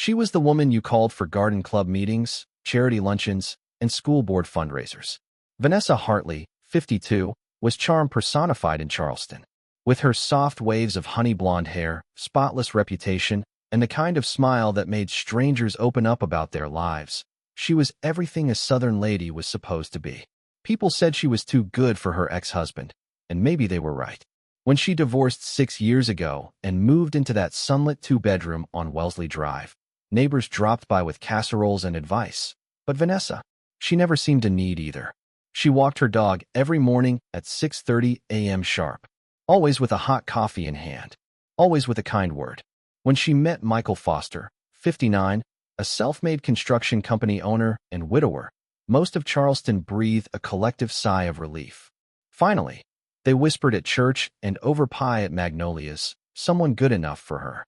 She was the woman you called for garden club meetings, charity luncheons, and school board fundraisers. Vanessa Hartley, 52, was charm personified in Charleston. With her soft waves of honey blonde hair, spotless reputation, and the kind of smile that made strangers open up about their lives, she was everything a Southern lady was supposed to be. People said she was too good for her ex-husband, and maybe they were right. When she divorced 6 years ago and moved into that sunlit two-bedroom on Wellesley Drive, neighbors dropped by with casseroles and advice. But Vanessa, she never seemed to need either. She walked her dog every morning at 6:30 a.m. sharp, always with a hot coffee in hand, always with a kind word. When she met Michael Foster, 59, a self-made construction company owner and widower, most of Charleston breathed a collective sigh of relief. Finally, they whispered at church and over pie at Magnolia's, someone good enough for her.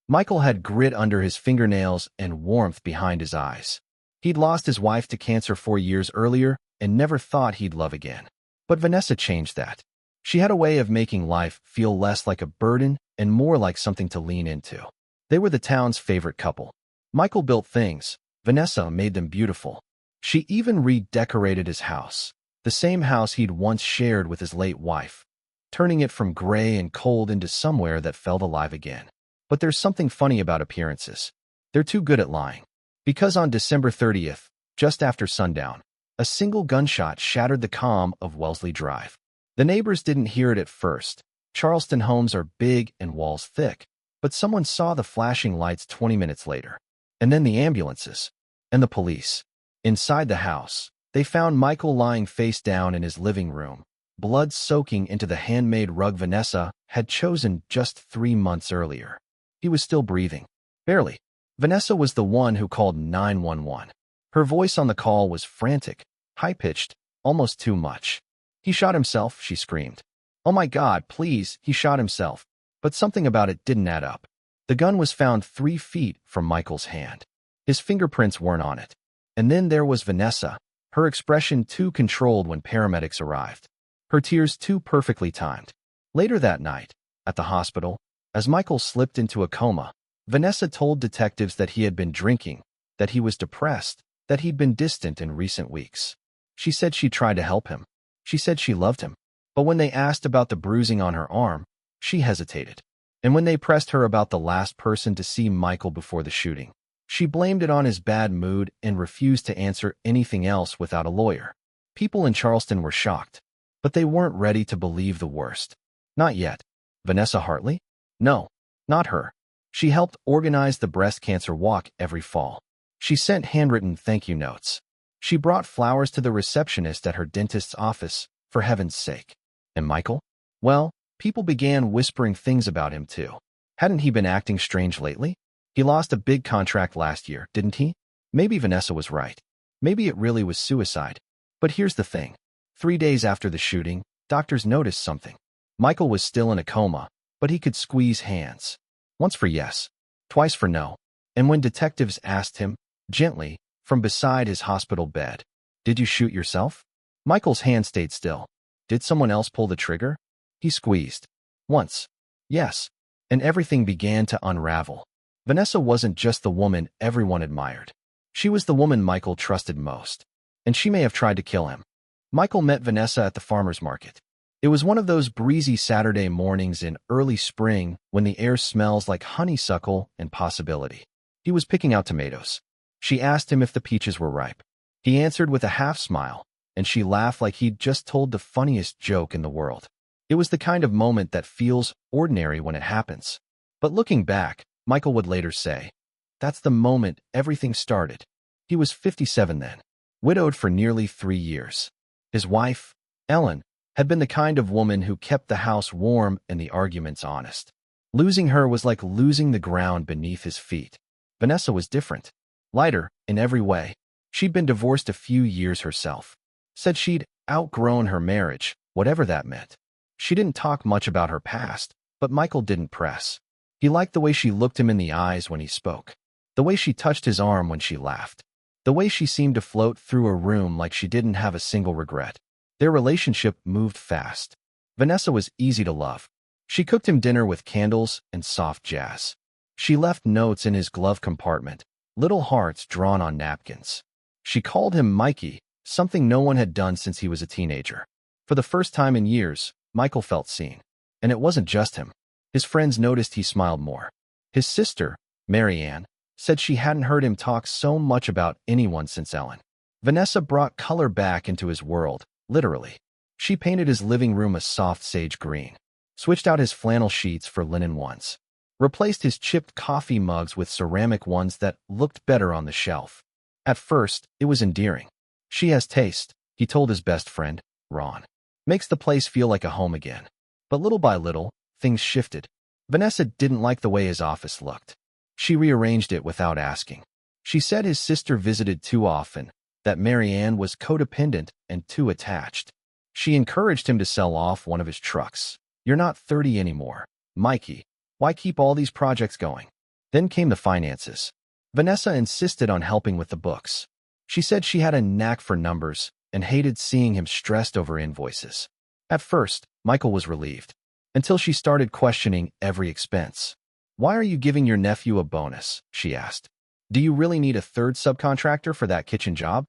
Michael had grit under his fingernails and warmth behind his eyes. He'd lost his wife to cancer 4 years earlier and never thought he'd love again. But Vanessa changed that. She had a way of making life feel less like a burden and more like something to lean into. They were the town's favorite couple. Michael built things. Vanessa made them beautiful. She even redecorated his house, the same house he'd once shared with his late wife, turning it from gray and cold into somewhere that felt alive again. But there's something funny about appearances. They're too good at lying. Because on December 30th, just after sundown, a single gunshot shattered the calm of Wellesley Drive. The neighbors didn't hear it at first. Charleston homes are big and walls thick, but someone saw the flashing lights 20 minutes later. And then the ambulances. And the police. Inside the house, they found Michael lying face down in his living room, blood soaking into the handmade rug Vanessa had chosen just 3 months earlier. He was still breathing. Barely. Vanessa was the one who called 911. Her voice on the call was frantic, high-pitched, almost too much. "He shot himself," she screamed. "Oh my God, please, he shot himself." But something about it didn't add up. The gun was found 3 feet from Michael's hand. His fingerprints weren't on it. And then there was Vanessa, her expression too controlled when paramedics arrived, her tears too perfectly timed. Later that night, at the hospital, as Michael slipped into a coma, Vanessa told detectives that he had been drinking, that he was depressed, that he'd been distant in recent weeks. She said she tried to help him. She said she loved him. But when they asked about the bruising on her arm, she hesitated. And when they pressed her about the last person to see Michael before the shooting, she blamed it on his bad mood and refused to answer anything else without a lawyer. People in Charleston were shocked, but they weren't ready to believe the worst. Not yet. Vanessa Hartley? No, not her. She helped organize the breast cancer walk every fall. She sent handwritten thank you notes. She brought flowers to the receptionist at her dentist's office, for heaven's sake. And Michael? Well, people began whispering things about him too. Hadn't he been acting strange lately? He lost a big contract last year, didn't he? Maybe Vanessa was right. Maybe it really was suicide. But here's the thing. 3 days after the shooting, doctors noticed something. Michael was still in a coma, but he could squeeze hands. Once for yes, twice for no. And when detectives asked him, gently, from beside his hospital bed, "Did you shoot yourself?" Michael's hand stayed still. Did someone else pull the trigger? He squeezed. Once. Yes. And everything began to unravel. Vanessa wasn't just the woman everyone admired. She was the woman Michael trusted most. And she may have tried to kill him. Michael met Vanessa at the farmer's market. It was one of those breezy Saturday mornings in early spring when the air smells like honeysuckle and possibility. He was picking out tomatoes. She asked him if the peaches were ripe. He answered with a half smile, and she laughed like he'd just told the funniest joke in the world. It was the kind of moment that feels ordinary when it happens. But looking back, Michael would later say, that's the moment everything started. He was 57 then, widowed for nearly 3 years. His wife, Ellen, had been the kind of woman who kept the house warm and the arguments honest. Losing her was like losing the ground beneath his feet. Vanessa was different. Lighter, in every way. She'd been divorced a few years herself. Said she'd outgrown her marriage, whatever that meant. She didn't talk much about her past, but Michael didn't press. He liked the way she looked him in the eyes when he spoke. The way she touched his arm when she laughed. The way she seemed to float through a room like she didn't have a single regret. Their relationship moved fast. Vanessa was easy to love. She cooked him dinner with candles and soft jazz. She left notes in his glove compartment, little hearts drawn on napkins. She called him Mikey, something no one had done since he was a teenager. For the first time in years, Michael felt seen. And it wasn't just him. His friends noticed he smiled more. His sister, Marianne, said she hadn't heard him talk so much about anyone since Ellen. Vanessa brought color back into his world, literally. She painted his living room a soft sage green, switched out his flannel sheets for linen ones, replaced his chipped coffee mugs with ceramic ones that looked better on the shelf. At first, it was endearing. She has taste, he told his best friend, Ron. Makes the place feel like a home again. But little by little, things shifted. Vanessa didn't like the way his office looked. She rearranged it without asking. She said his sister visited too often, that Marianne was codependent and too attached. She encouraged him to sell off one of his trucks. You're not 30 anymore, Mikey. Why keep all these projects going? Then came the finances. Vanessa insisted on helping with the books. She said she had a knack for numbers and hated seeing him stressed over invoices. At first, Michael was relieved, until she started questioning every expense. Why are you giving your nephew a bonus? She asked. Do you really need a third subcontractor for that kitchen job?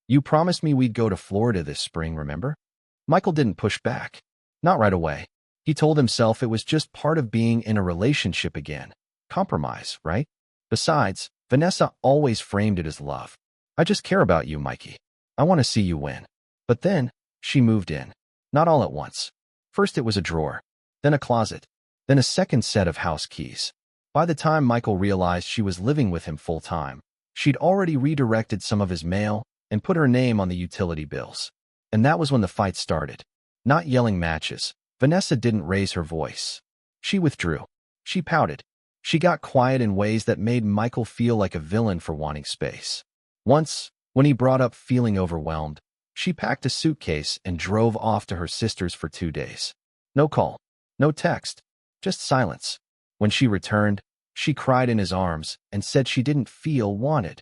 You promised me we'd go to Florida this spring, remember? Michael didn't push back. Not right away. He told himself it was just part of being in a relationship again. Compromise, right? Besides, Vanessa always framed it as love. I just care about you, Mikey. I want to see you win. But then, she moved in. Not all at once. First it was a drawer, then a closet, then a second set of house keys. By the time Michael realized she was living with him full-time, she'd already redirected some of his mail and put her name on the utility bills. And that was when the fight started. Not yelling matches, Vanessa didn't raise her voice. She withdrew. She pouted. She got quiet in ways that made Michael feel like a villain for wanting space. Once, when he brought up feeling overwhelmed, she packed a suitcase and drove off to her sister's for 2 days. No call, no text, just silence. When she returned, she cried in his arms and said she didn't feel wanted.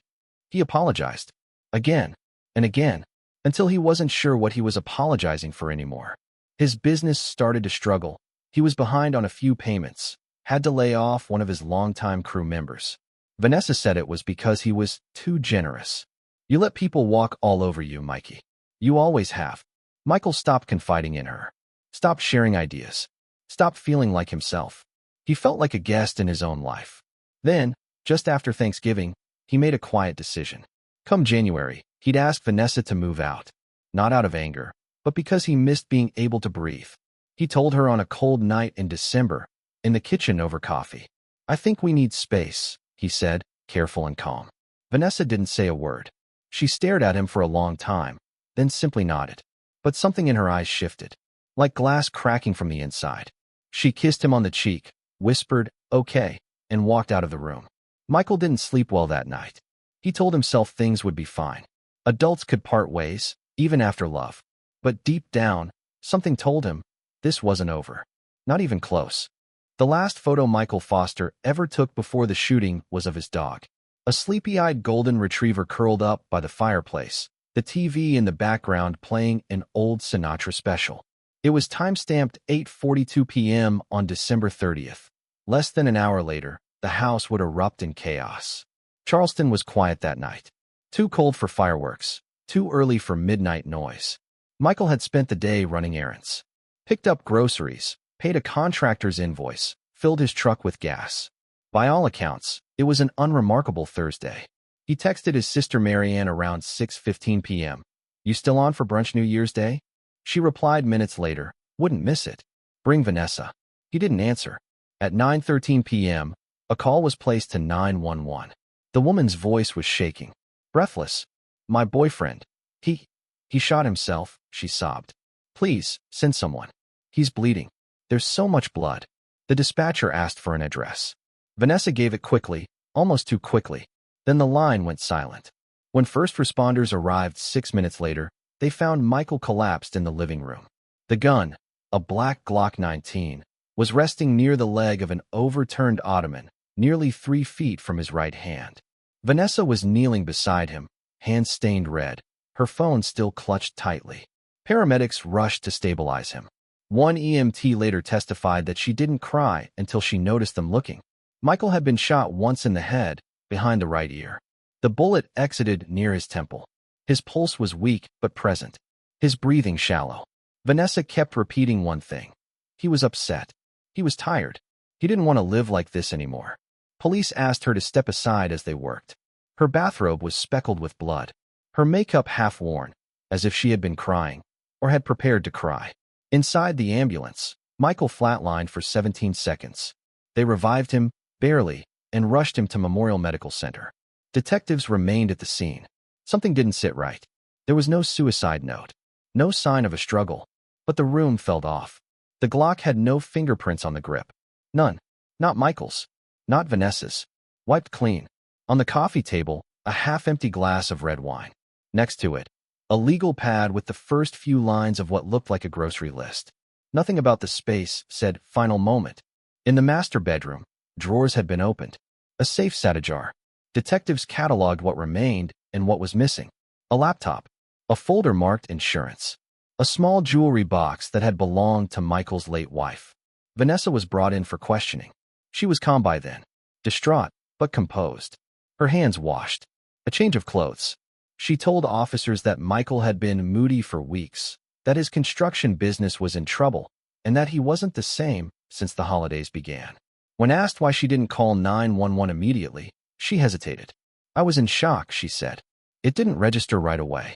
He apologized. Again and again, until he wasn't sure what he was apologizing for anymore. His business started to struggle. He was behind on a few payments, had to lay off one of his longtime crew members. Vanessa said it was because he was too generous. You let people walk all over you, Mikey. You always have. Michael stopped confiding in her. Stopped sharing ideas. Stopped feeling like himself. He felt like a guest in his own life. Then, just after Thanksgiving, he made a quiet decision. Come January, he'd ask Vanessa to move out. Not out of anger, but because he missed being able to breathe. He told her on a cold night in December, in the kitchen over coffee. I think we need space, he said, careful and calm. Vanessa didn't say a word. She stared at him for a long time, then simply nodded. But something in her eyes shifted, like glass cracking from the inside. She kissed him on the cheek, whispered, okay, and walked out of the room. Michael didn't sleep well that night. He told himself things would be fine. Adults could part ways, even after love. But deep down, something told him, this wasn't over. Not even close. The last photo Michael Foster ever took before the shooting was of his dog. A sleepy-eyed golden retriever curled up by the fireplace, the TV in the background playing an old Sinatra special. It was time-stamped 8:42 p.m. on December 30th. Less than an hour later, the house would erupt in chaos. Charleston was quiet that night. Too cold for fireworks, too early for midnight noise. Michael had spent the day running errands. Picked up groceries, paid a contractor's invoice, filled his truck with gas. By all accounts, it was an unremarkable Thursday. He texted his sister Marianne around 6:15 p.m. You still on for brunch New Year's Day? She replied minutes later, wouldn't miss it. Bring Vanessa. He didn't answer. At 9:13 p.m., a call was placed to 911. The woman's voice was shaking. Breathless. My boyfriend. He shot himself, she sobbed. Please, send someone. He's bleeding. There's so much blood. The dispatcher asked for an address. Vanessa gave it quickly, almost too quickly. Then the line went silent. When first responders arrived 6 minutes later, they found Michael collapsed in the living room. The gun, a black Glock 19, was resting near the leg of an overturned ottoman, nearly 3 feet from his right hand. Vanessa was kneeling beside him, hands stained red, her phone still clutched tightly. Paramedics rushed to stabilize him. One EMT later testified that she didn't cry until she noticed them looking. Michael had been shot once in the head, behind the right ear. The bullet exited near his temple. His pulse was weak but present. His breathing shallow. Vanessa kept repeating one thing. He was upset. He was tired. He didn't want to live like this anymore. Police asked her to step aside as they worked. Her bathrobe was speckled with blood. Her makeup half-worn, as if she had been crying, or had prepared to cry. Inside the ambulance, Michael flatlined for 17 seconds. They revived him, barely, and rushed him to Memorial Medical Center. Detectives remained at the scene. Something didn't sit right. There was no suicide note. No sign of a struggle. But the room felt off. The Glock had no fingerprints on the grip. None. Not Michael's. Not Vanessa's. Wiped clean. On the coffee table, a half-empty glass of red wine. Next to it, a legal pad with the first few lines of what looked like a grocery list. Nothing about the space said final moment. In the master bedroom, drawers had been opened. A safe sat ajar. Detectives cataloged what remained and what was missing. A laptop. A folder marked insurance. A small jewelry box that had belonged to Michael's late wife. Vanessa was brought in for questioning. She was calm by then. Distraught, but composed. Her hands washed. A change of clothes. She told officers that Michael had been moody for weeks, that his construction business was in trouble, and that he wasn't the same since the holidays began. When asked why she didn't call 911 immediately, she hesitated. "I was in shock," she said. "It didn't register right away.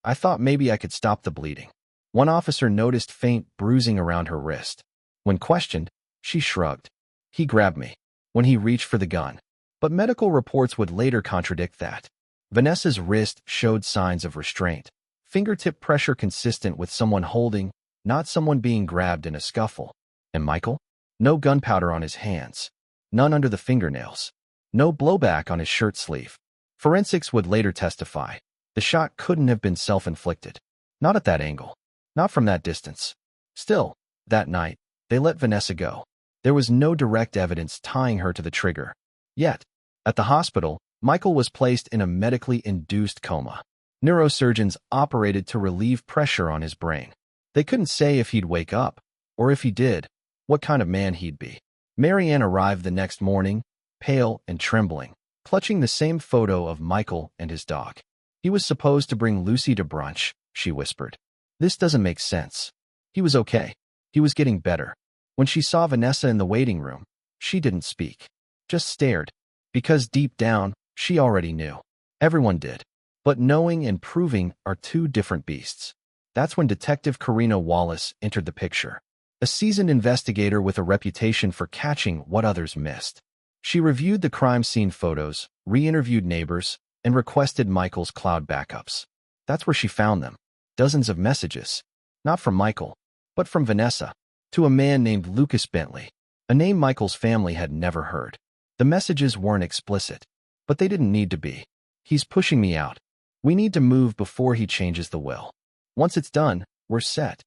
I thought maybe I could stop the bleeding." One officer noticed faint bruising around her wrist. When questioned, she shrugged. "He grabbed me," when he reached for the gun. But medical reports would later contradict that. Vanessa's wrist showed signs of restraint. Fingertip pressure consistent with someone holding, not someone being grabbed in a scuffle. And Michael? No gunpowder on his hands. None under the fingernails. No blowback on his shirt sleeve. Forensics would later testify. The shot couldn't have been self-inflicted. Not at that angle. Not from that distance. Still, that night, they let Vanessa go. There was no direct evidence tying her to the trigger. Yet, at the hospital, Michael was placed in a medically induced coma. Neurosurgeons operated to relieve pressure on his brain. They couldn't say if he'd wake up, or if he did, what kind of man he'd be. Marianne arrived the next morning, pale and trembling, clutching the same photo of Michael and his dog. "He was supposed to bring Lucy to brunch," she whispered. "This doesn't make sense." He was okay. He was getting better. When she saw Vanessa in the waiting room, she didn't speak, just stared, because deep down, she already knew. Everyone did. But knowing and proving are two different beasts. That's when Detective Karina Wallace entered the picture. A seasoned investigator with a reputation for catching what others missed. She reviewed the crime scene photos, re-interviewed neighbors, and requested Michael's cloud backups. That's where she found them. Dozens of messages. Not from Michael, but from Vanessa, to a man named Lucas Bentley, a name Michael's family had never heard. The messages weren't explicit, but they didn't need to be. "He's pushing me out. We need to move before he changes the will. Once it's done, we're set.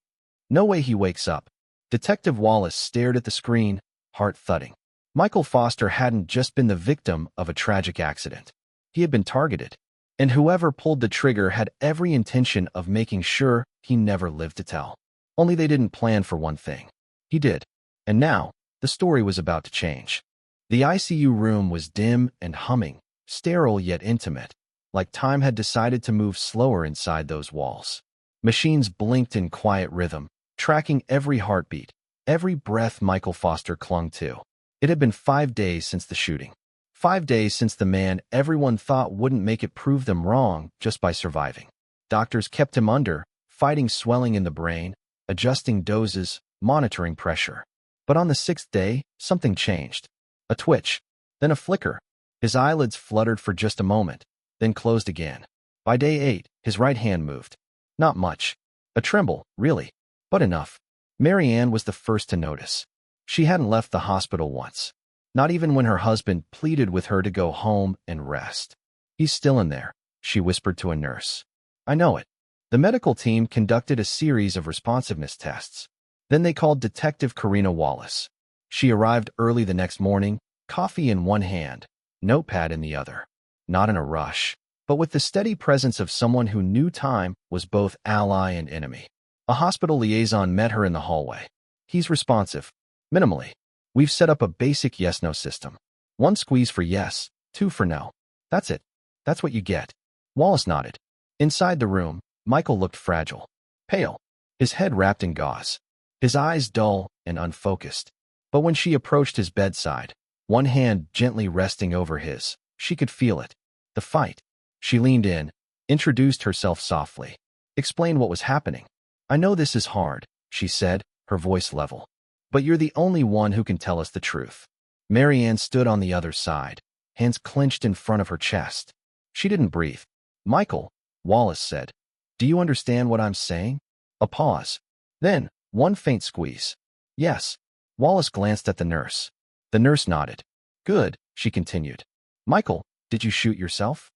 No way he wakes up." Detective Wallace stared at the screen, heart thudding. Michael Foster hadn't just been the victim of a tragic accident. He had been targeted, and whoever pulled the trigger had every intention of making sure he never lived to tell. Only they didn't plan for one thing. He did. And now, the story was about to change. The ICU room was dim and humming, sterile yet intimate, like time had decided to move slower inside those walls. Machines blinked in quiet rhythm, tracking every heartbeat, every breath Michael Foster clung to. It had been 5 days since the shooting. 5 days since the man everyone thought wouldn't make it prove them wrong just by surviving. Doctors kept him under, fighting swelling in the brain, adjusting doses, monitoring pressure. But on the 6th day, something changed. A twitch, then a flicker. His eyelids fluttered for just a moment, then closed again. By day 8, his right hand moved. Not much. A tremble, really, but enough. Marianne was the first to notice. She hadn't left the hospital once. Not even when her husband pleaded with her to go home and rest. "He's still in there," she whispered to a nurse. "I know it." The medical team conducted a series of responsiveness tests. Then they called Detective Karina Wallace. She arrived early the next morning, coffee in one hand, notepad in the other. Not in a rush, but with the steady presence of someone who knew time was both ally and enemy. A hospital liaison met her in the hallway. "He's responsive. Minimally. We've set up a basic yes-no system. 1 squeeze for yes, 2 for no. That's it. That's what you get. Wallace nodded. Inside the room, Michael looked fragile, pale, his head wrapped in gauze, his eyes dull and unfocused. But when she approached his bedside, one hand gently resting over his, she could feel it. The fight. She leaned in, introduced herself softly, explained what was happening. I know this is hard, she said, her voice level. But you're the only one who can tell us the truth. Marianne stood on the other side, hands clenched in front of her chest. She didn't breathe. Michael, Wallace said, do you understand what I'm saying? A pause. Then, one faint squeeze. Yes. Wallace glanced at the nurse. The nurse nodded. Good, she continued. Michael, did you shoot yourself?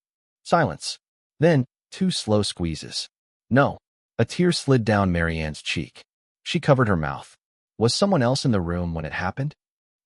Silence. Then, 2 slow squeezes. No. A tear slid down Marianne's cheek. She covered her mouth. Was someone else in the room when it happened?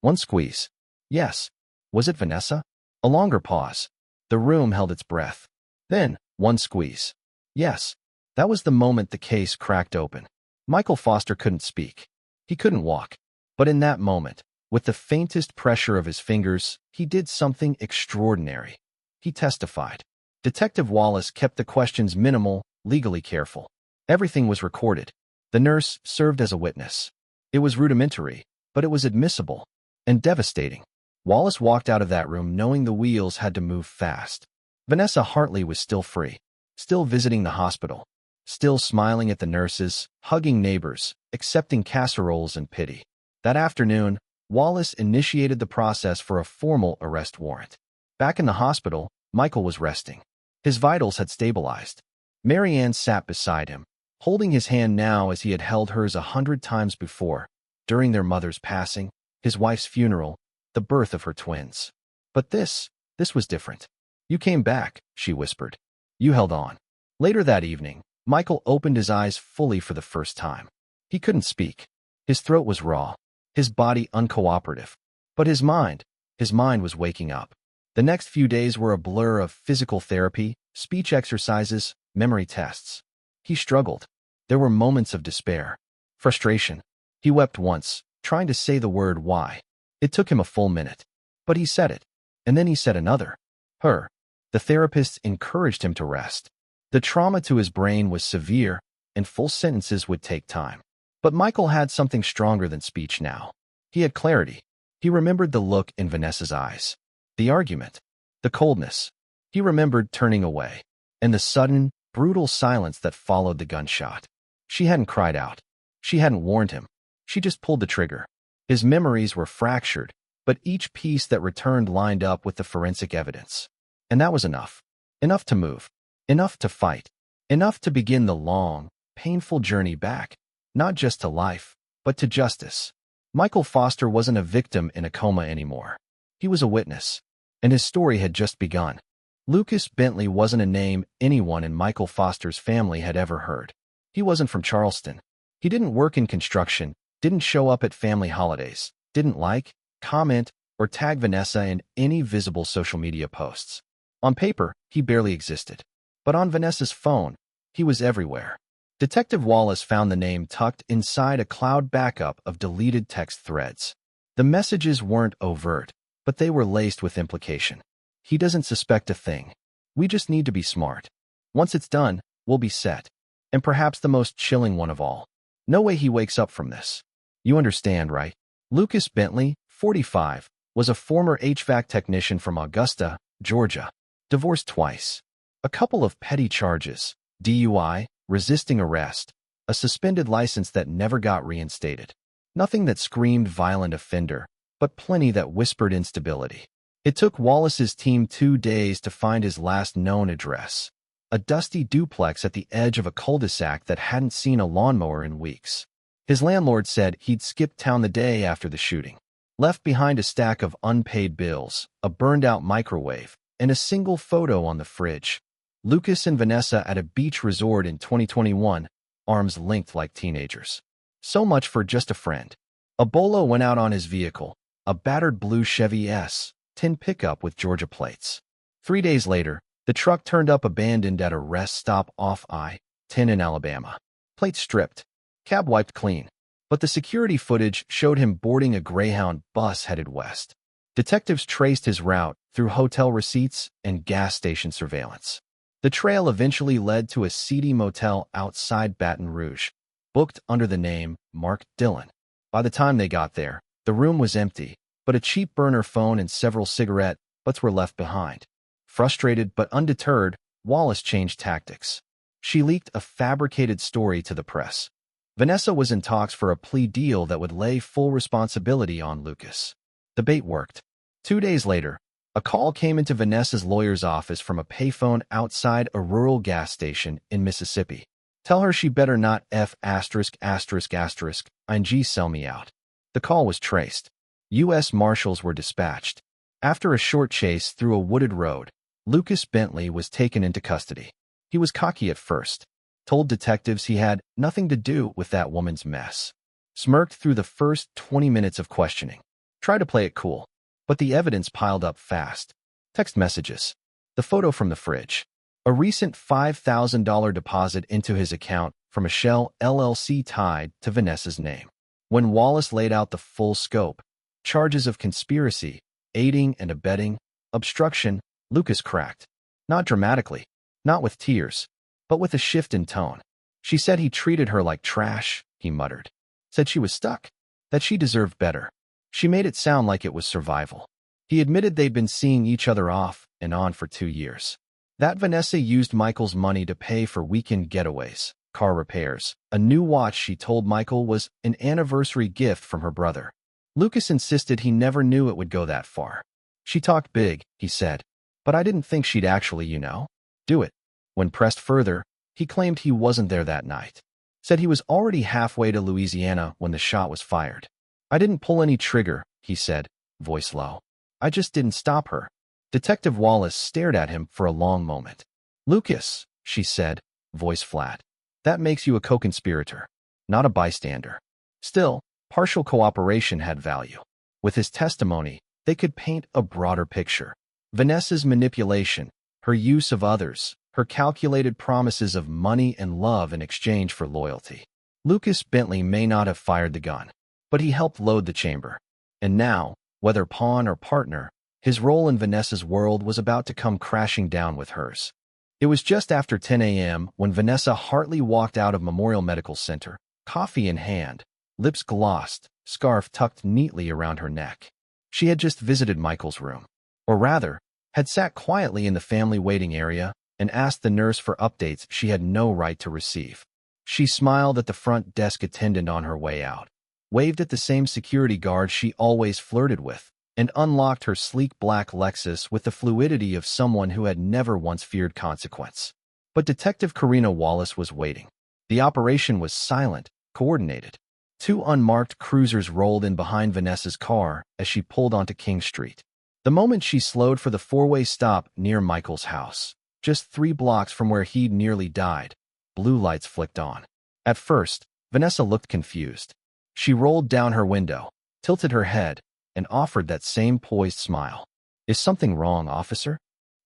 1 squeeze. Yes. Was it Vanessa? A longer pause. The room held its breath. Then, 1 squeeze. Yes. That was the moment the case cracked open. Michael Foster couldn't speak. He couldn't walk. But in that moment, with the faintest pressure of his fingers, he did something extraordinary. He testified. Detective Wallace kept the questions minimal, legally careful. Everything was recorded. The nurse served as a witness. It was rudimentary, but it was admissible and devastating. Wallace walked out of that room knowing the wheels had to move fast. Vanessa Hartley was still free, still visiting the hospital, still smiling at the nurses, hugging neighbors, accepting casseroles and pity. That afternoon, Wallace initiated the process for a formal arrest warrant. Back in the hospital, Michael was resting. His vitals had stabilized. Marianne sat beside him, holding his hand now as he had held hers 100 times before, during their mother's passing, his wife's funeral, the birth of her twins. But this was different. You came back, she whispered. You held on. Later that evening, Michael opened his eyes fully for the first time. He couldn't speak. His throat was raw, his body uncooperative. But his mind was waking up. The next few days were a blur of physical therapy, speech exercises, memory tests. He struggled. There were moments of despair, frustration. He wept once, trying to say the word why. It took him a full minute. But he said it. And then he said another. Her. The therapist encouraged him to rest. The trauma to his brain was severe, and full sentences would take time. But Michael had something stronger than speech now. He had clarity. He remembered the look in Vanessa's eyes. The argument. The coldness. He remembered turning away. And the sudden, brutal silence that followed the gunshot. She hadn't cried out. She hadn't warned him. She just pulled the trigger. His memories were fractured, but each piece that returned lined up with the forensic evidence. And that was enough. Enough to move. Enough to fight. Enough to begin the long, painful journey back, not just to life, but to justice. Michael Foster wasn't a victim in a coma anymore. He was a witness, and his story had just begun. Lucas Bentley wasn't a name anyone in Michael Foster's family had ever heard. He wasn't from Charleston. He didn't work in construction, didn't show up at family holidays, didn't like, comment, or tag Vanessa in any visible social media posts. On paper, he barely existed. But on Vanessa's phone, he was everywhere. Detective Wallace found the name tucked inside a cloud backup of deleted text threads. The messages weren't overt, but they were laced with implication. He doesn't suspect a thing. We just need to be smart. Once it's done, we'll be set. And perhaps the most chilling one of all. No way he wakes up from this. You understand, right? Lucas Bentley, 45, was a former HVAC technician from Augusta, Georgia. Divorced twice. A couple of petty charges, DUI, resisting arrest, a suspended license that never got reinstated. Nothing that screamed violent offender, but plenty that whispered instability. It took Wallace's team 2 days to find his last known address, a dusty duplex at the edge of a cul-de-sac that hadn't seen a lawnmower in weeks. His landlord said he'd skipped town the day after the shooting, left behind a stack of unpaid bills, a burned-out microwave, and a single photo on the fridge. Lucas and Vanessa at a beach resort in 2021, arms linked like teenagers. So much for just a friend. A bolo went out on his vehicle, a battered blue Chevy S10 pickup with Georgia plates. 3 days later, the truck turned up abandoned at a rest stop off I-10 in Alabama. Plates stripped, cab wiped clean. but the security footage showed him boarding a Greyhound bus headed west. Detectives traced his route through hotel receipts and gas station surveillance. The trail eventually led to a seedy motel outside Baton Rouge, booked under the name Mark Dillon. By the time they got there, the room was empty, but a cheap burner phone and several cigarette butts were left behind. Frustrated but undeterred, Wallace changed tactics. She leaked a fabricated story to the press. Vanessa was in talks for a plea deal that would lay full responsibility on Lucas. The bait worked. 2 days later, a call came into Vanessa's lawyer's office from a payphone outside a rural gas station in Mississippi. Tell her she better not ing sell me out. The call was traced. U.S. Marshals were dispatched. After a short chase through a wooded road, Lucas Bentley was taken into custody. He was cocky at first, told detectives he had nothing to do with that woman's mess. Smirked through the first 20 minutes of questioning. Tried to play it cool, but the evidence piled up fast. Text messages. The photo from the fridge. A recent $5,000 deposit into his account from a Shell LLC tied to Vanessa's name. When Wallace laid out the full scope, charges of conspiracy, aiding and abetting, obstruction, Lucas cracked. Not dramatically, not with tears, but with a shift in tone. She said he treated her like trash, he muttered. Said she was stuck, that she deserved better. She made it sound like it was survival. He admitted they'd been seeing each other off and on for 2 years. That Vanessa used Michael's money to pay for weekend getaways, car repairs, a new watch she told Michael was an anniversary gift from her brother. Lucas insisted he never knew it would go that far. She talked big, he said, but I didn't think she'd actually, do it. When pressed further, he claimed he wasn't there that night. Said he was already halfway to Louisiana when the shot was fired. I didn't pull any trigger, he said, voice low. I just didn't stop her. Detective Wallace stared at him for a long moment. Lucas, she said, voice flat. That makes you a co-conspirator, not a bystander. Still, partial cooperation had value. With his testimony, they could paint a broader picture. Vanessa's manipulation, her use of others, her calculated promises of money and love in exchange for loyalty. Lucas Bentley may not have fired the gun, but he helped load the chamber. And now, whether pawn or partner, his role in Vanessa's world was about to come crashing down with hers. It was just after 10 a.m. when Vanessa Hartley walked out of Memorial Medical Center, coffee in hand, lips glossed, scarf tucked neatly around her neck. She had just visited Michael's room. Or rather, had sat quietly in the family waiting area and asked the nurse for updates she had no right to receive. She smiled at the front desk attendant on her way out, waved at the same security guard she always flirted with, and unlocked her sleek black Lexus with the fluidity of someone who had never once feared consequence. But Detective Karina Wallace was waiting. The operation was silent, coordinated. 2 unmarked cruisers rolled in behind Vanessa's car as she pulled onto King Street. The moment she slowed for the 4-way stop near Michael's house, just 3 blocks from where he'd nearly died, blue lights flicked on. At first, Vanessa looked confused. She rolled down her window, tilted her head, and offered that same poised smile. Is something wrong, officer?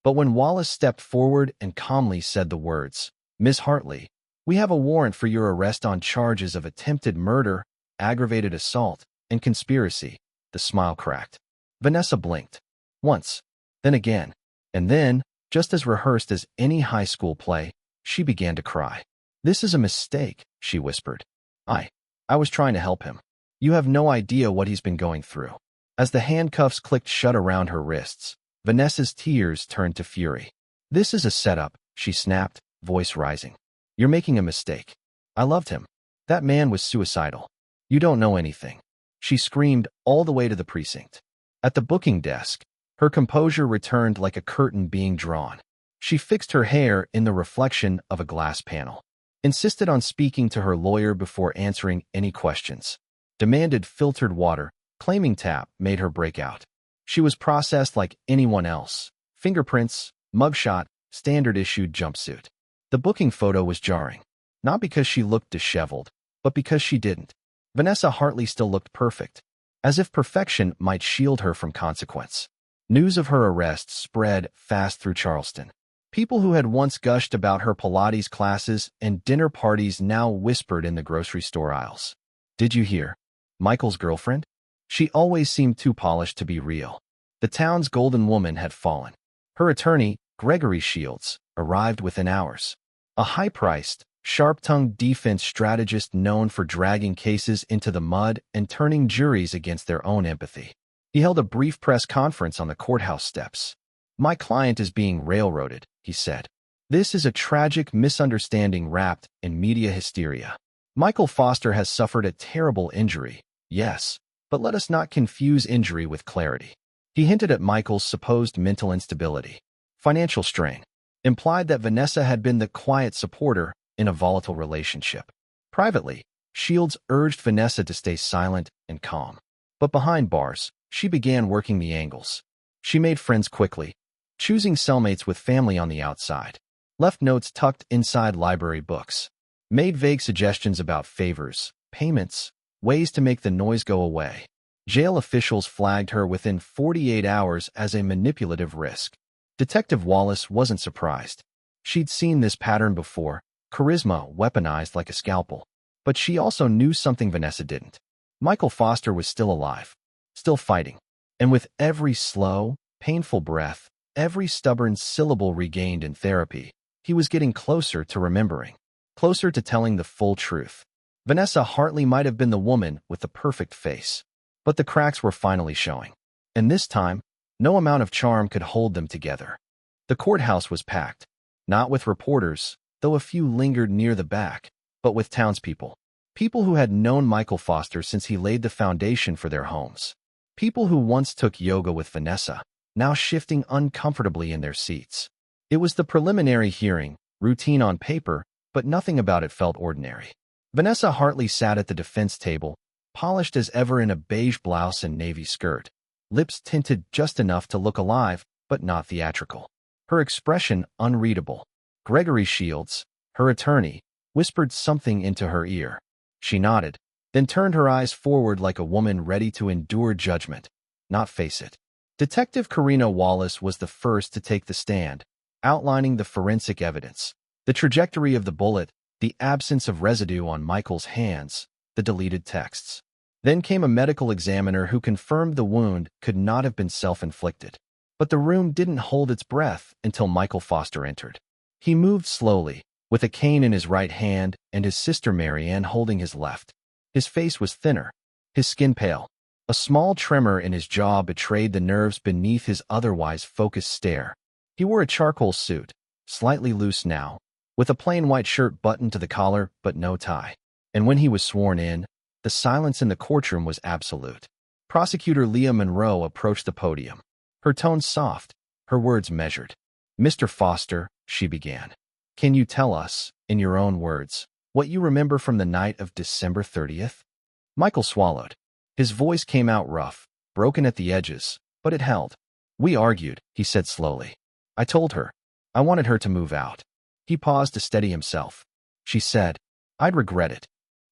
But when Wallace stepped forward and calmly said the words, Miss Hartley, we have a warrant for your arrest on charges of attempted murder, aggravated assault, and conspiracy, the smile cracked. Vanessa blinked. Once, then again, and then, just as rehearsed as any high school play, she began to cry. This is a mistake, she whispered. I was trying to help him. You have no idea what he's been going through. As the handcuffs clicked shut around her wrists, Vanessa's tears turned to fury. This is a setup, she snapped, voice rising. You're making a mistake. I loved him. That man was suicidal. You don't know anything. She screamed all the way to the precinct. At the booking desk, her composure returned like a curtain being drawn. She fixed her hair in the reflection of a glass panel, insisted on speaking to her lawyer before answering any questions, demanded filtered water, claiming tap made her break out. She was processed like anyone else. Fingerprints, mugshot, standard-issued jumpsuit. The booking photo was jarring, not because she looked disheveled, but because she didn't. Vanessa Hartley still looked perfect, as if perfection might shield her from consequence. News of her arrest spread fast through Charleston. People who had once gushed about her Pilates classes and dinner parties now whispered in the grocery store aisles. Did you hear? Michael's girlfriend? She always seemed too polished to be real. The town's golden woman had fallen. Her attorney, Gregory Shields, arrived within hours. A high-priced, sharp-tongued defense strategist known for dragging cases into the mud and turning juries against their own empathy. He held a brief press conference on the courthouse steps. "My client is being railroaded," he said. "This is a tragic misunderstanding wrapped in media hysteria. Michael Foster has suffered a terrible injury, yes, but let us not confuse injury with clarity." He hinted at Michael's supposed mental instability, financial strain, implied that Vanessa had been the quiet supporter in a volatile relationship. Privately, Shields urged Vanessa to stay silent and calm. But behind bars, she began working the angles. She made friends quickly, choosing cellmates with family on the outside, left notes tucked inside library books, made vague suggestions about favors, payments, ways to make the noise go away. Jail officials flagged her within 48 hours as a manipulative risk. Detective Wallace wasn't surprised. She'd seen this pattern before, charisma weaponized like a scalpel. But she also knew something Vanessa didn't. Michael Foster was still alive, still fighting. And with every slow, painful breath, every stubborn syllable regained in therapy, he was getting closer to remembering, closer to telling the full truth. Vanessa Hartley might have been the woman with the perfect face. But the cracks were finally showing. And this time, no amount of charm could hold them together. The courthouse was packed, not with reporters, though a few lingered near the back, but with townspeople. People who had known Michael Foster since he laid the foundation for their homes. People who once took yoga with Vanessa, now shifting uncomfortably in their seats. It was the preliminary hearing, routine on paper, but nothing about it felt ordinary. Vanessa Hartley sat at the defense table, polished as ever in a beige blouse and navy skirt, lips tinted just enough to look alive, but not theatrical. Her expression unreadable. Gregory Shields, her attorney, whispered something into her ear. She nodded, then turned her eyes forward like a woman ready to endure judgment, not face it. Detective Karina Wallace was the first to take the stand, outlining the forensic evidence, the trajectory of the bullet, the absence of residue on Michael's hands, the deleted texts. Then came a medical examiner who confirmed the wound could not have been self-inflicted. But the room didn't hold its breath until Michael Foster entered. He moved slowly, with a cane in his right hand and his sister Marianne holding his left. His face was thinner, his skin pale. A small tremor in his jaw betrayed the nerves beneath his otherwise focused stare. He wore a charcoal suit, slightly loose now, with a plain white shirt buttoned to the collar but no tie. And when he was sworn in, the silence in the courtroom was absolute. Prosecutor Leah Monroe approached the podium. Her tone soft, her words measured. "Mr. Foster," she began, "can you tell us, in your own words, what you remember from the night of December 30th? Michael swallowed. His voice came out rough, broken at the edges, but it held. "We argued," he said slowly. "I told her. I wanted her to move out." He paused to steady himself. She said, "I'd regret it."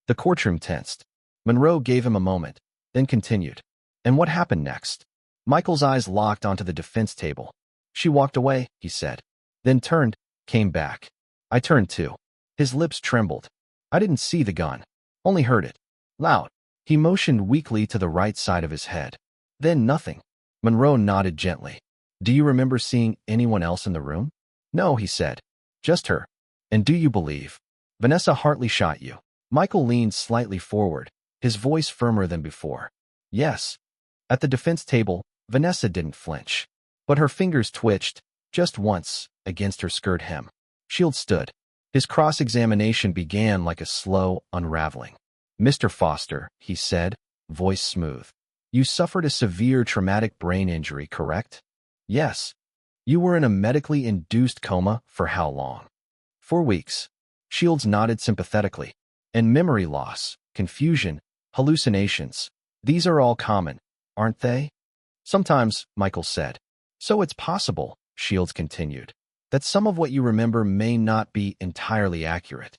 The courtroom tensed. Monroe gave him a moment, then continued. "And what happened next?" Michael's eyes locked onto the defense table. "She walked away," he said, then turned, came back. "I turned too." His lips trembled. "I didn't see the gun, only heard it. Loud." He motioned weakly to the right side of his head. "Then nothing." Monroe nodded gently. "Do you remember seeing anyone else in the room?" "No," he said. "Just her." "And do you believe Vanessa Hartley shot you?" Michael leaned slightly forward, his voice firmer than before. "Yes." At the defense table, Vanessa didn't flinch, but her fingers twitched, just once, against her skirt hem. Shields stood. His cross-examination began like a slow unraveling. "Mr. Foster," he said, voice smooth. "You suffered a severe traumatic brain injury, correct?" "Yes." "You were in a medically induced coma for how long?" "4 weeks." Shields nodded sympathetically. "And memory loss, confusion, hallucinations. These are all common, aren't they?" "Sometimes," Michael said. "So it's possible," Shields continued, "that some of what you remember may not be entirely accurate."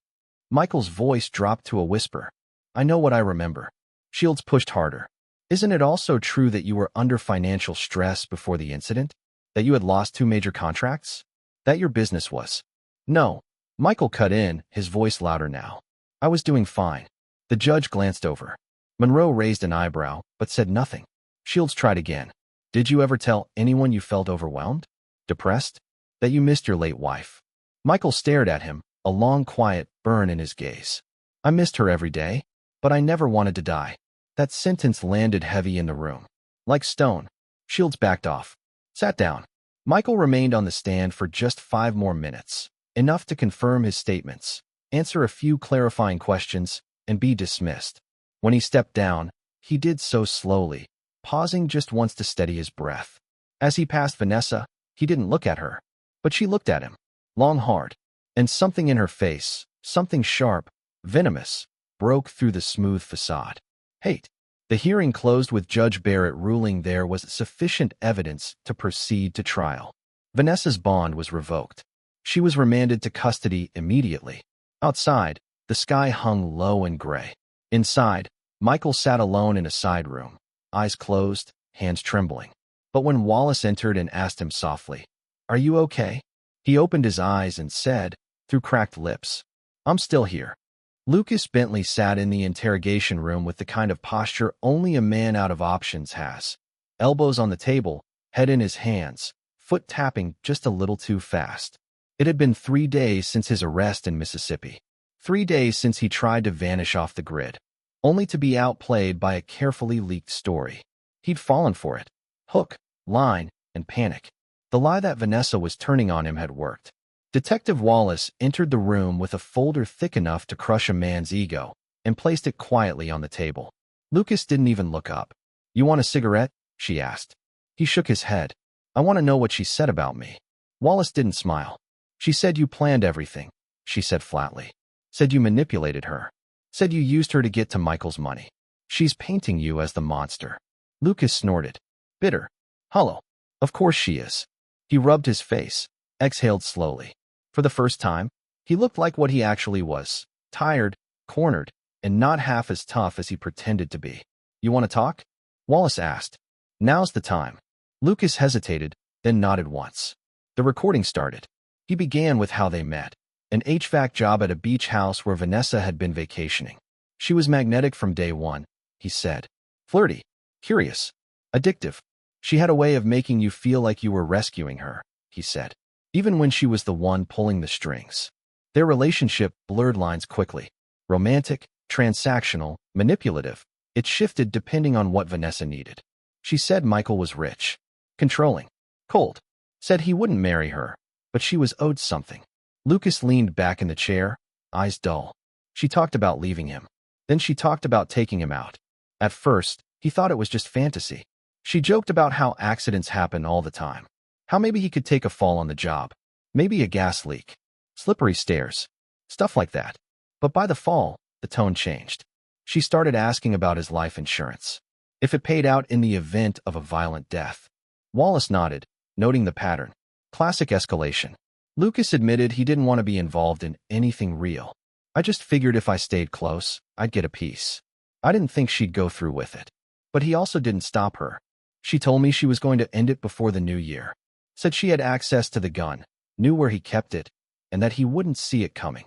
Michael's voice dropped to a whisper. "I know what I remember." Shields pushed harder. "Isn't it also true that you were under financial stress before the incident? That you had lost 2 major contracts? That your business was?" "No." Michael cut in, his voice louder now. "I was doing fine. The judge glanced over. Monroe raised an eyebrow, but said nothing. Shields tried again. Did you ever tell anyone you felt overwhelmed? Depressed? That you missed your late wife? Michael stared at him, a long, quiet burn in his gaze. I missed her every day, but I never wanted to die. That sentence landed heavy in the room. Like stone. Shields backed off. Sat down. Michael remained on the stand for just 5 more minutes, enough to confirm his statements, answer a few clarifying questions, and be dismissed. When he stepped down, he did so slowly, pausing just once to steady his breath. As he passed Vanessa, he didn't look at her, but she looked at him, long, hard, and something in her face, something sharp, venomous, broke through the smooth facade. Hate. The hearing closed with Judge Barrett ruling there was sufficient evidence to proceed to trial. Vanessa's bond was revoked. She was remanded to custody immediately. Outside, the sky hung low and gray. Inside, Michael sat alone in a side room, eyes closed, hands trembling. But when Wallace entered and asked him softly, "Are you okay?" he opened his eyes and said, through cracked lips, "I'm still here." Lucas Bentley sat in the interrogation room with the kind of posture only a man out of options has. Elbows on the table, head in his hands, foot tapping just a little too fast. It had been 3 days since his arrest in Mississippi. 3 days since he tried to vanish off the grid, only to be outplayed by a carefully leaked story. He'd fallen for it. Hook, line, and panic. The lie that Vanessa was turning on him had worked. Detective Wallace entered the room with a folder thick enough to crush a man's ego and placed it quietly on the table. Lucas didn't even look up. "You want a cigarette?" she asked. He shook his head. "I want to know what she said about me." Wallace didn't smile. "She said you planned everything," she said flatly. "Said you manipulated her. Said you used her to get to Michael's money. She's painting you as the monster." Lucas snorted. Bitter. Hollow. "Of course she is." He rubbed his face, exhaled slowly. For the first time, he looked like what he actually was, tired, cornered, and not half as tough as he pretended to be. "You want to talk?" Wallace asked. "Now's the time." Lucas hesitated, then nodded once. The recording started. He began with how they met. An HVAC job at a beach house where Vanessa had been vacationing. "She was magnetic from day one," he said. "Flirty, curious, addictive. She had a way of making you feel like you were rescuing her," he said, "even when she was the one pulling the strings." Their relationship blurred lines quickly. Romantic, transactional, manipulative. It shifted depending on what Vanessa needed. She said Michael was rich, controlling, cold. Said he wouldn't marry her, but she was owed something. Lucas leaned back in the chair, eyes dull. She talked about leaving him. Then she talked about taking him out. At first, he thought it was just fantasy. She joked about how accidents happen all the time. How maybe he could take a fall on the job. Maybe a gas leak. Slippery stairs. Stuff like that. But by the fall, the tone changed. She started asking about his life insurance. If it paid out in the event of a violent death. Wallace nodded, noting the pattern. Classic escalation. Lucas admitted he didn't want to be involved in anything real. "I just figured if I stayed close, I'd get a piece. I didn't think she'd go through with it." But he also didn't stop her. "She told me she was going to end it before the new year. Said she had access to the gun, knew where he kept it, and that he wouldn't see it coming."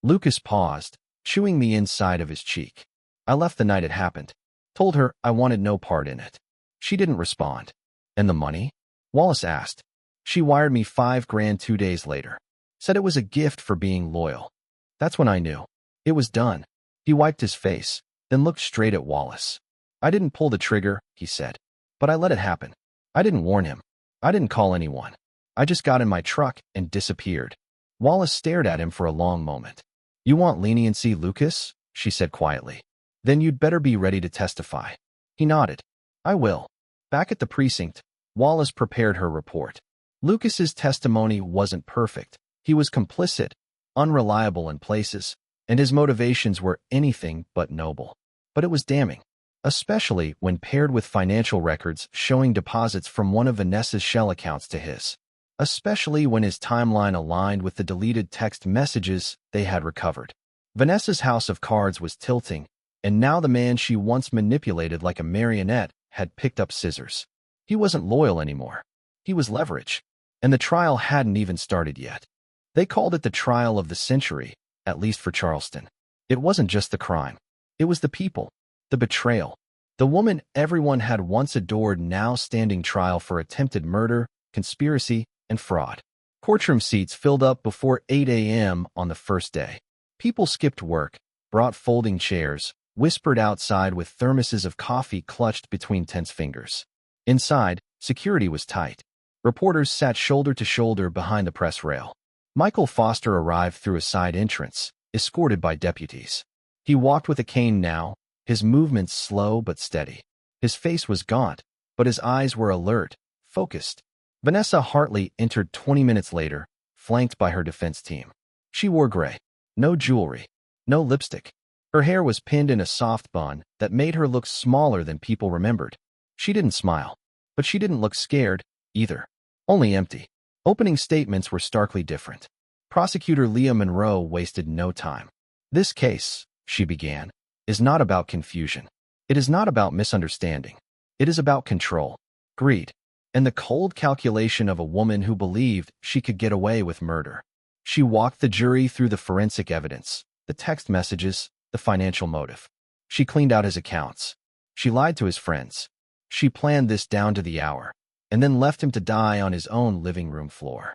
Lucas paused, chewing the inside of his cheek. "I left the night it happened. Told her I wanted no part in it. She didn't respond." "And the money?" Wallace asked. "She wired me $5,000 2 days later. Said it was a gift for being loyal. That's when I knew. It was done." He wiped his face, then looked straight at Wallace. "I didn't pull the trigger," he said. "But I let it happen. I didn't warn him. I didn't call anyone. I just got in my truck and disappeared." Wallace stared at him for a long moment. "You want leniency, Lucas?" she said quietly. "Then you'd better be ready to testify." He nodded. "I will." Back at the precinct, Wallace prepared her report. Lucas's testimony wasn't perfect. He was complicit, unreliable in places, and his motivations were anything but noble. But it was damning, especially when paired with financial records showing deposits from one of Vanessa's shell accounts to his. Especially when his timeline aligned with the deleted text messages they had recovered. Vanessa's house of cards was tilting, and now the man she once manipulated like a marionette had picked up scissors. He wasn't loyal anymore. He was leverage. And the trial hadn't even started yet. They called it the trial of the century, at least for Charleston. It wasn't just the crime. It was the people, the betrayal. The woman everyone had once adored now standing trial for attempted murder, conspiracy, and fraud. Courtroom seats filled up before 8 a.m. on the first day. People skipped work, brought folding chairs, whispered outside with thermoses of coffee clutched between tense fingers. Inside, security was tight. Reporters sat shoulder to shoulder behind the press rail. Michael Foster arrived through a side entrance, escorted by deputies. He walked with a cane now, his movements slow but steady. His face was gaunt, but his eyes were alert, focused. Vanessa Hartley entered 20 minutes later, flanked by her defense team. She wore gray. No jewelry. No lipstick. Her hair was pinned in a soft bun that made her look smaller than people remembered. She didn't smile, but she didn't look scared, either. Only empty. Opening statements were starkly different. Prosecutor Leah Monroe wasted no time. This case, she began, is not about confusion. It is not about misunderstanding. It is about control, greed, and the cold calculation of a woman who believed she could get away with murder. She walked the jury through the forensic evidence, the text messages, the financial motive. She cleaned out his accounts. She lied to his friends. She planned this down to the hour, and then left him to die on his own living room floor.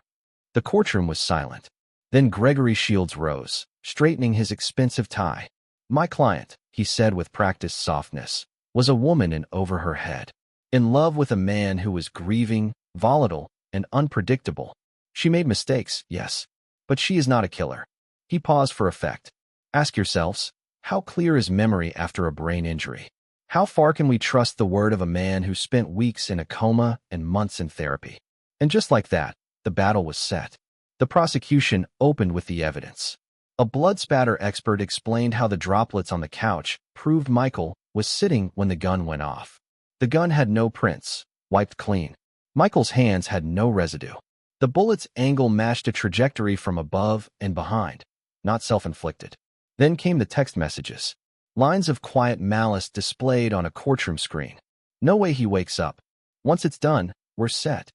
The courtroom was silent. Then Gregory Shields rose, straightening his expensive tie. "My client," he said with practiced softness, "was a woman in over her head. In love with a man who was grieving, volatile, and unpredictable. She made mistakes, yes, but she is not a killer." He paused for effect. Ask yourselves, how clear is memory after a brain injury? How far can we trust the word of a man who spent weeks in a coma and months in therapy? And just like that, the battle was set. The prosecution opened with the evidence. A blood spatter expert explained how the droplets on the couch proved Michael was sitting when the gun went off. The gun had no prints, wiped clean. Michael's hands had no residue. The bullet's angle matched a trajectory from above and behind, not self-inflicted. Then came the text messages. Lines of quiet malice displayed on a courtroom screen. "No way he wakes up. Once it's done, we're set.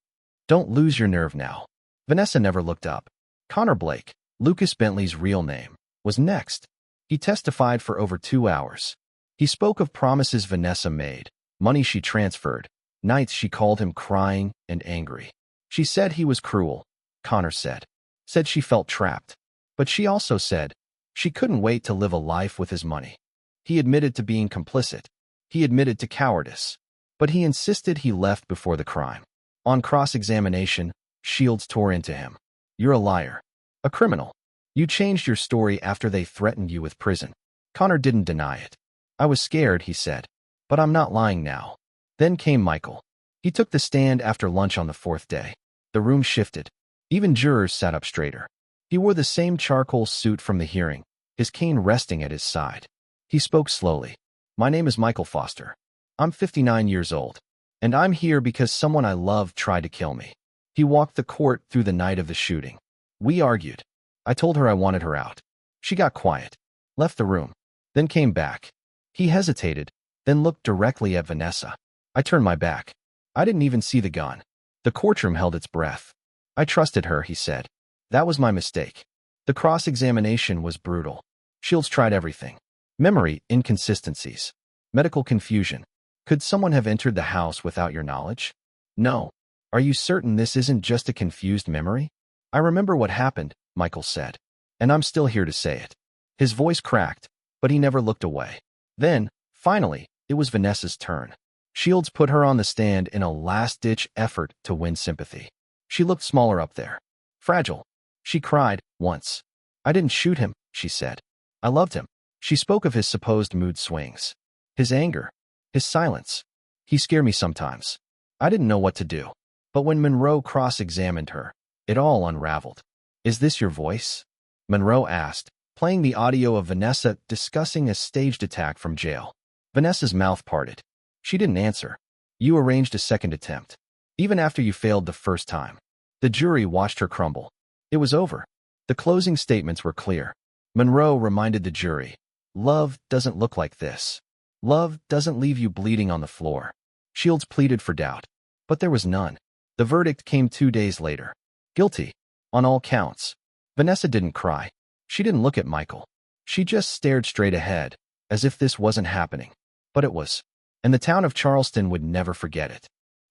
Don't lose your nerve now." Vanessa never looked up. Connor Blake, Lucas Bentley's real name, was next. He testified for over 2 hours. He spoke of promises Vanessa made, money she transferred, nights she called him crying and angry. She said he was cruel, Connor said. Said she felt trapped. But she also said she couldn't wait to live a life with his money. He admitted to being complicit. He admitted to cowardice. But he insisted he left before the crime. On cross-examination, Shields tore into him. "You're a liar. A criminal. You changed your story after they threatened you with prison." Connor didn't deny it. "I was scared," he said. "But I'm not lying now." Then came Michael. He took the stand after lunch on the 4th day. The room shifted. Even jurors sat up straighter. He wore the same charcoal suit from the hearing, his cane resting at his side. He spoke slowly. "My name is Michael Foster. I'm 59 years old, and I'm here because someone I loved tried to kill me." He walked the court through the night of the shooting. We argued. I told her I wanted her out. She got quiet, left the room, then came back. He hesitated, then looked directly at Vanessa. I turned my back. I didn't even see the gun. The courtroom held its breath. "I trusted her," he said. "That was my mistake." The cross-examination was brutal. Shields tried everything. Memory inconsistencies. Medical confusion. Could someone have entered the house without your knowledge? No. Are you certain this isn't just a confused memory? "I remember what happened," Michael said. "And I'm still here to say it." His voice cracked, but he never looked away. Then, finally, it was Vanessa's turn. Shields put her on the stand in a last-ditch effort to win sympathy. She looked smaller up there. Fragile. She cried, once. "I didn't shoot him," she said. "I loved him." She spoke of his supposed mood swings. His anger. His silence. "He scared me sometimes. I didn't know what to do." But when Monroe cross-examined her, it all unraveled. "Is this your voice?" Monroe asked, playing the audio of Vanessa discussing a staged attack from jail. Vanessa's mouth parted. She didn't answer. "You arranged a second attempt, even after you failed the first time." The jury watched her crumble. It was over. The closing statements were clear. Monroe reminded the jury, "Love doesn't look like this. Love doesn't leave you bleeding on the floor." Shields pleaded for doubt, but there was none. The verdict came 2 days later. Guilty. On all counts. Vanessa didn't cry. She didn't look at Michael. She just stared straight ahead, as if this wasn't happening. But it was. And the town of Charleston would never forget it.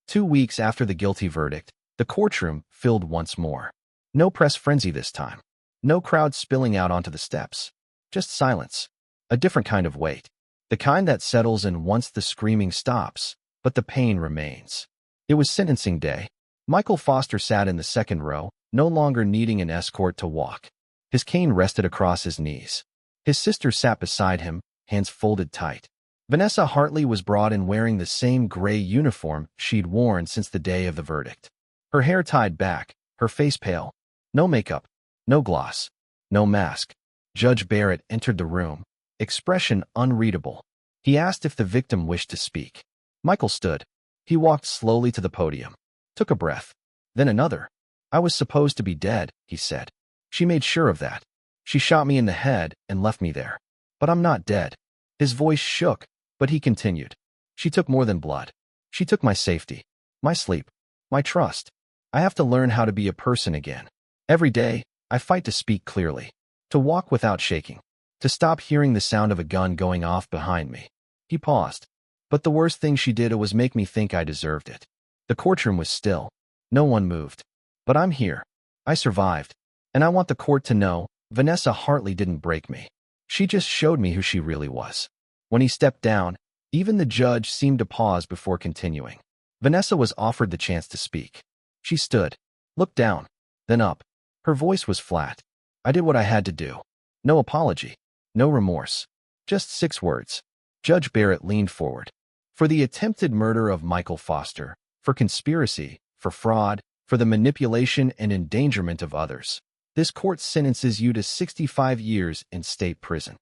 2 weeks after the guilty verdict, the courtroom filled once more. No press frenzy this time. No crowd spilling out onto the steps. Just silence. A different kind of weight. The kind that settles in once the screaming stops, but the pain remains. It was sentencing day. Michael Foster sat in the second row, no longer needing an escort to walk. His cane rested across his knees. His sister sat beside him, hands folded tight. Vanessa Hartley was brought in wearing the same gray uniform she'd worn since the day of the verdict. Her hair tied back, her face pale. No makeup, no gloss, no mask. Judge Barrett entered the room, expression unreadable. He asked if the victim wished to speak. Michael stood. He walked slowly to the podium, took a breath, then another. "I was supposed to be dead," he said. "She made sure of that. She shot me in the head and left me there. But I'm not dead." His voice shook, but he continued. "She took more than blood. She took my safety, my sleep, my trust. I have to learn how to be a person again. Every day, I fight to speak clearly, to walk without shaking, to stop hearing the sound of a gun going off behind me." He paused. "But the worst thing she did was make me think I deserved it." The courtroom was still. No one moved. "But I'm here. I survived. And I want the court to know Vanessa Hartley didn't break me. She just showed me who she really was." When he stepped down, even the judge seemed to pause before continuing. Vanessa was offered the chance to speak. She stood, looked down, then up. Her voice was flat. "I did what I had to do. No apology. No remorse. Just 6 words." Judge Barrett leaned forward. "For the attempted murder of Michael Foster, for conspiracy, for fraud, for the manipulation and endangerment of others, this court sentences you to 65 years in state prison."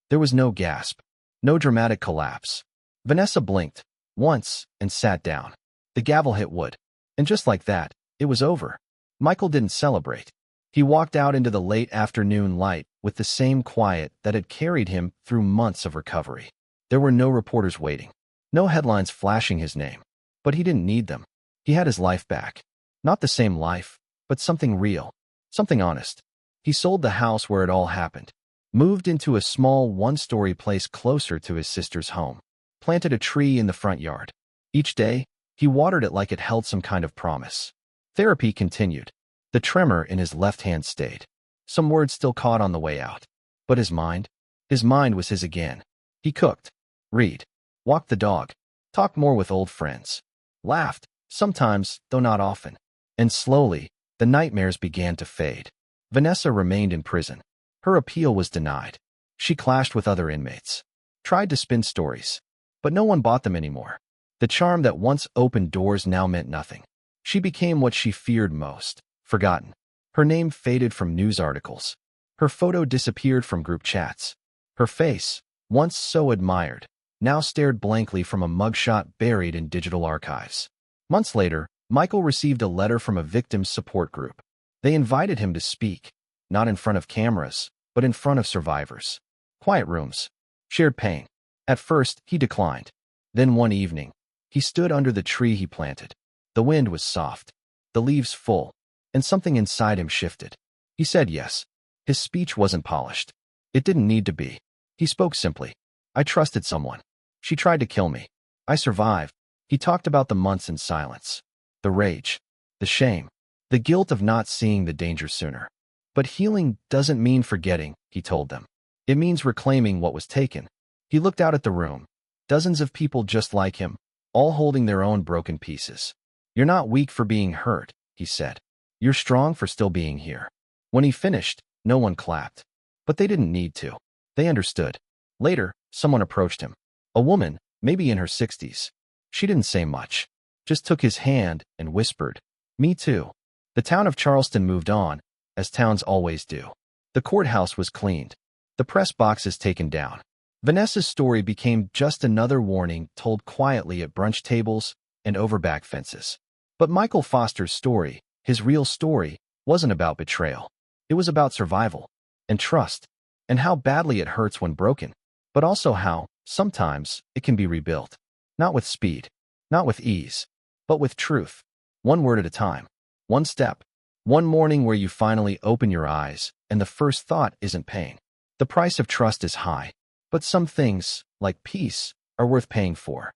There was no gasp, no dramatic collapse. Vanessa blinked once and sat down. The gavel hit wood. And just like that, it was over. Michael didn't celebrate. He walked out into the late afternoon light with the same quiet that had carried him through months of recovery. There were no reporters waiting, no headlines flashing his name. But he didn't need them. He had his life back. Not the same life, but something real, something honest. He sold the house where it all happened, moved into a small one-story place closer to his sister's home, planted a tree in the front yard. Each day, he watered it like it held some kind of promise. Therapy continued. The tremor in his left hand stayed. Some words still caught on the way out. But his mind was his again. He cooked, read, walked the dog, talked more with old friends, laughed, sometimes, though not often. And slowly, the nightmares began to fade. Vanessa remained in prison. Her appeal was denied. She clashed with other inmates, tried to spin stories, but no one bought them anymore. The charm that once opened doors now meant nothing. She became what she feared most, forgotten. Her name faded from news articles. Her photo disappeared from group chats. Her face, once so admired, now stared blankly from a mugshot buried in digital archives. Months later, Michael received a letter from a victims support group. They invited him to speak, not in front of cameras, but in front of survivors. Quiet rooms, shared pain. At first, he declined. Then one evening, he stood under the tree he planted. The wind was soft, the leaves full, and something inside him shifted. He said yes. His speech wasn't polished. It didn't need to be. He spoke simply. "I trusted someone. She tried to kill me. I survived." He talked about the months in silence, the rage, the shame, the guilt of not seeing the danger sooner. But healing doesn't mean forgetting, he told them. It means reclaiming what was taken. He looked out at the room. Dozens of people just like him, all holding their own broken pieces. "You're not weak for being hurt," he said. "You're strong for still being here." When he finished, no one clapped. But they didn't need to. They understood. Later, someone approached him. A woman, maybe in her 60s. She didn't say much, just took his hand and whispered, "Me too." The town of Charleston moved on, as towns always do. The courthouse was cleaned, the press boxes taken down. Vanessa's story became just another warning told quietly at brunch tables and over back fences. But Michael Foster's story, his real story, wasn't about betrayal. It was about survival and trust, and how badly it hurts when broken, but also how, sometimes, it can be rebuilt. Not with speed, not with ease, but with truth. One word at a time, one step, one morning where you finally open your eyes, and the first thought isn't pain. The price of trust is high. But some things, like peace, are worth paying for.